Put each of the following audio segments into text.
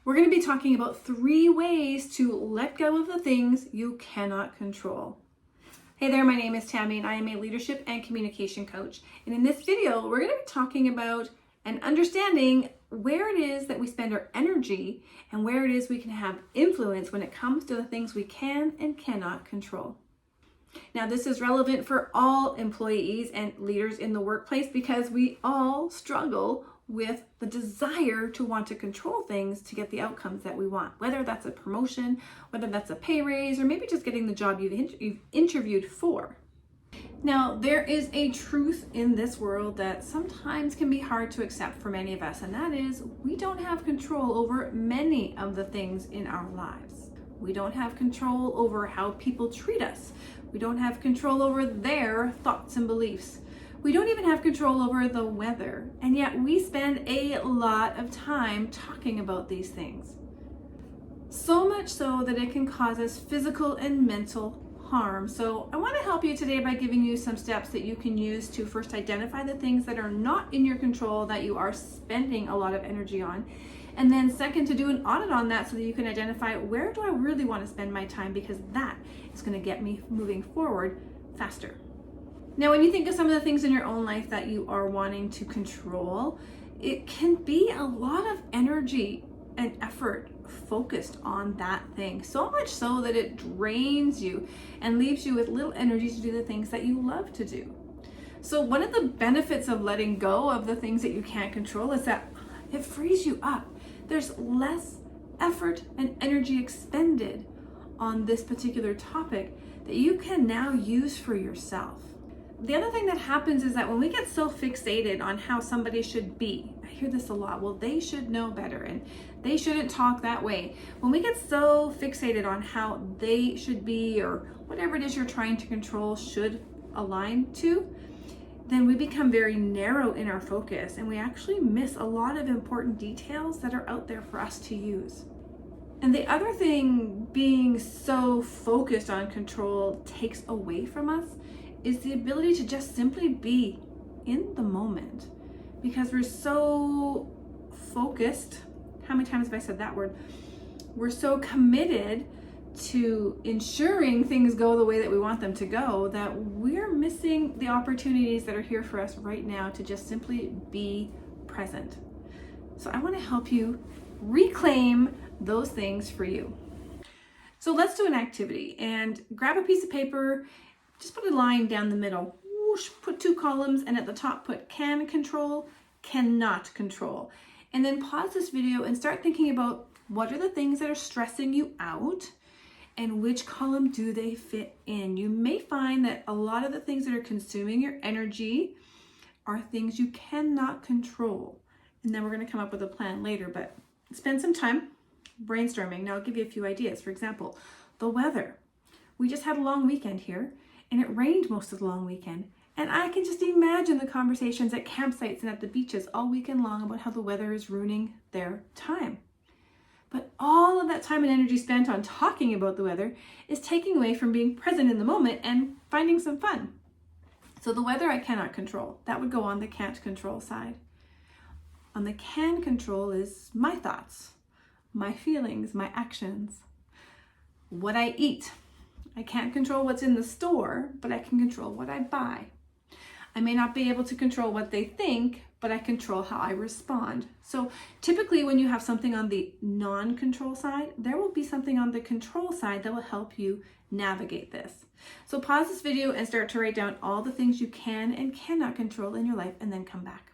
We're going to be talking about 3 ways to let go of the things you cannot control. Hey there, my name is Tammy and I am a leadership and communication coach. And in this video, we're going to be talking about and understanding where it is that we spend our energy and where it is we can have influence when it comes to the things we can and cannot control. Now, this is relevant for all employees and leaders in the workplace because we all struggle with the desire to want to control things to get the outcomes that we want, whether that's a promotion, whether that's a pay raise, or maybe just getting the job you've interviewed for. Now, there is a truth in this world that sometimes can be hard to accept for many of us, and that is we don't have control over many of the things in our lives. We don't have control over how people treat us. We don't have control over their thoughts and beliefs. We don't even have control over the weather, and yet we spend a lot of time talking about these things. So much so that it can cause us physical and mental harm. So I want to help you today by giving you some steps that you can use to first identify the things that are not in your control that you are spending a lot of energy on. And then second, to do an audit on that so that you can identify where do I really want to spend my time, because that is going to get me moving forward faster. Now, when you think of some of the things in your own life that you are wanting to control, it can be a lot of energy and effort focused on that thing, so much so that it drains you and leaves you with little energy to do the things that you love to do. So one of the benefits of letting go of the things that you can't control is that it frees you up. There's less effort and energy expended on this particular topic that you can now use for yourself. The other thing that happens is that when we get so fixated on how somebody should be, I hear this a lot, well, they should know better and they shouldn't talk that way. When we get so fixated on how they should be or whatever it is you're trying to control should align to, then we become very narrow in our focus and we actually miss a lot of important details that are out there for us to use. And the other thing being so focused on control takes away from us is the ability to just simply be in the moment, because we're so focused. How many times have I said that word? We're so committed to ensuring things go the way that we want them to go that we're missing the opportunities that are here for us right now to just simply be present. So I want to help you reclaim those things for you. So let's do an activity and grab a piece of paper. Just put a line down the middle, whoosh, put 2 columns, and at the top put can control, cannot control. And then pause this video and start thinking about what are the things that are stressing you out and which column do they fit in. You may find that a lot of the things that are consuming your energy are things you cannot control. And then we're going to come up with a plan later, but spend some time brainstorming. Now I'll give you a few ideas. For example, the weather. We just had a long weekend here. And it rained most of the long weekend. And I can just imagine the conversations at campsites and at the beaches all weekend long about how the weather is ruining their time. But all of that time and energy spent on talking about the weather is taking away from being present in the moment and finding some fun. So the weather I cannot control. That would go on the can't control side. On the can control is my thoughts, my feelings, my actions, what I eat. I can't control what's in the store, but I can control what I buy. I may not be able to control what they think, but I control how I respond. So typically when you have something on the non-control side, there will be something on the control side that will help you navigate this. So pause this video and start to write down all the things you can and cannot control in your life and then come back.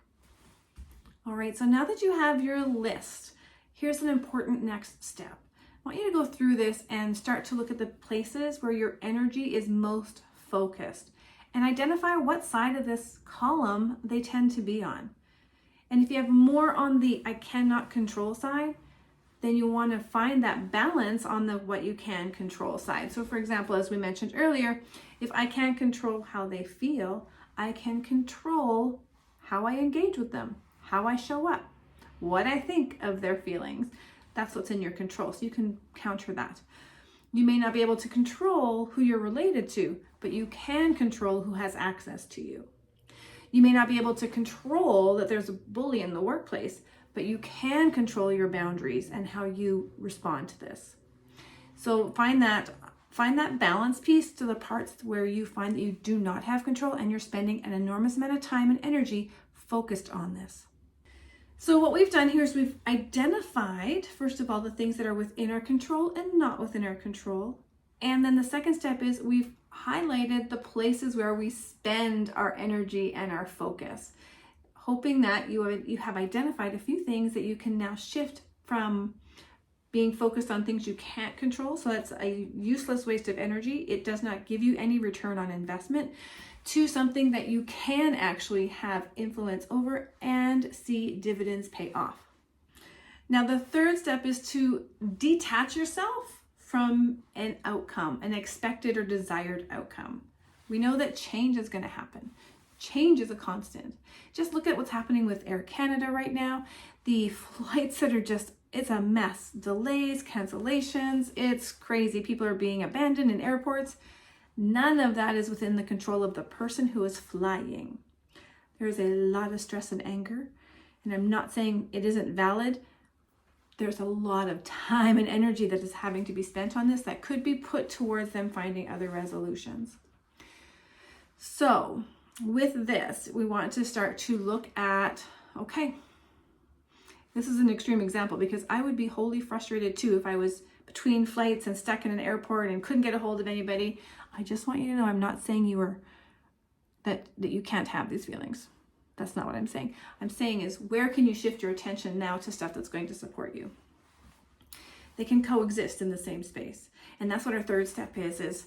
All right, so now that you have your list, here's an important next step. I want you to go through this and start to look at the places where your energy is most focused and identify what side of this column they tend to be on. And if you have more on the I cannot control side, then you want to find that balance on the what you can control side. So for example, as we mentioned earlier, if I can't control how they feel, I can control how I engage with them, how I show up, what I think of their feelings. That's what's in your control, so you can counter that. You may not be able to control who you're related to, but you can control who has access to you. You may not be able to control that there's a bully in the workplace, but you can control your boundaries and how you respond to this. So find that balance piece to the parts where you find that you do not have control and you're spending an enormous amount of time and energy focused on this. So what we've done here is we've identified, first of all, the things that are within our control and not within our control. And then the second step is we've highlighted the places where we spend our energy and our focus, hoping that you have identified a few things that you can now shift from being focused on things you can't control. So that's a useless waste of energy. It does not give you any return on investment, to something that you can actually have influence over and see dividends pay off. Now, the third step is to detach yourself from an outcome, an expected or desired outcome. We know that change is going to happen. Change is a constant. Just look at what's happening with Air Canada right now. The flights that are just, it's a mess. Delays, cancellations, it's crazy. People are being abandoned in airports. None of that is within the control of the person who is flying. There is a lot of stress and anger, and I'm not saying it isn't valid. There's a lot of time and energy that is having to be spent on this that could be put towards them finding other resolutions. So with this, we want to start to look at, okay, this is an extreme example because I would be wholly frustrated too if I was between flights and stuck in an airport and couldn't get a hold of anybody. I just want you to know I'm not saying that you can't have these feelings. That's not what I'm saying. I'm saying is, where can you shift your attention now to stuff that's going to support you? They can coexist in the same space. And that's what our third step is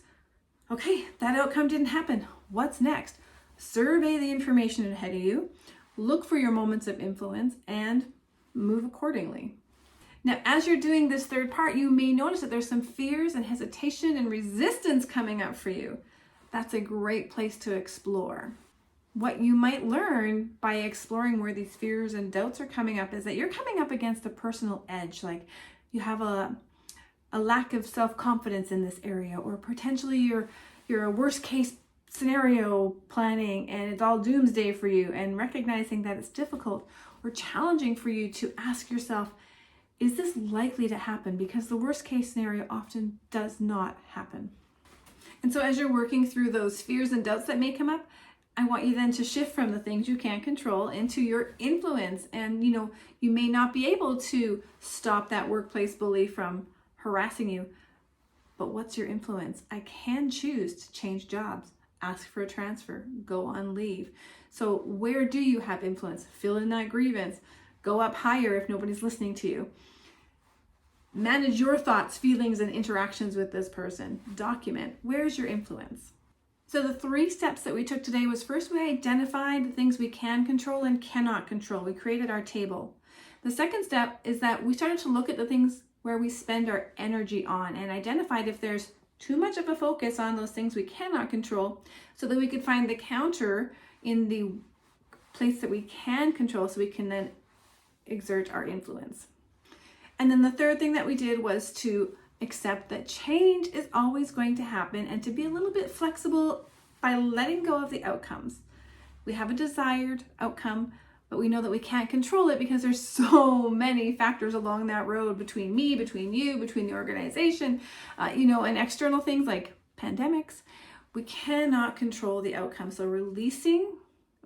okay, that outcome didn't happen. What's next? Survey the information ahead of you, look for your moments of influence, and move accordingly. Now, as you're doing this third part, you may notice that there's some fears and hesitation and resistance coming up for you. That's a great place to explore. What you might learn by exploring where these fears and doubts are coming up is that you're coming up against a personal edge. Like you have a lack of self-confidence in this area, or potentially you're a worst case scenario planning and it's all doomsday for you, and recognizing that it's difficult or challenging for you to ask yourself, is this likely to happen? Because the worst case scenario often does not happen. And so as you're working through those fears and doubts that may come up, I want you then to shift from the things you can't control into your influence. And you may not be able to stop that workplace bully from harassing you, but what's your influence? I can choose to change jobs, ask for a transfer, go on leave. So where do you have influence? Fill in that grievance. Go up higher if nobody's listening to you. Manage your thoughts, feelings, and interactions with this person. Document. Where's your influence? So the 3 steps that we took today was, first, we identified the things we can control and cannot control. We created our table. The second step is that we started to look at the things where we spend our energy on and identified if there's too much of a focus on those things we cannot control, so that we could find the counter in the place that we can control, so we can then exert our influence. And then the third thing that we did was to accept that change is always going to happen, and to be a little bit flexible by letting go of the outcomes. We have a desired outcome, but we know that we can't control it because there's so many factors along that road, between me, between you, between the organization, and external things like pandemics. We cannot control the outcome. So releasing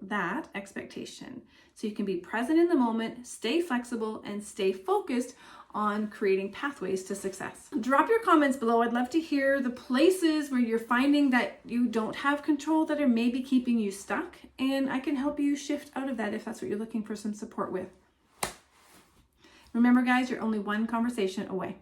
that expectation so you can be present in the moment, stay flexible, and stay focused on creating pathways to success. Drop your comments below. I'd love to hear the places where you're finding that you don't have control, that are maybe keeping you stuck, and I can help you shift out of that if that's what you're looking for some support with. Remember, guys, you're only one conversation away.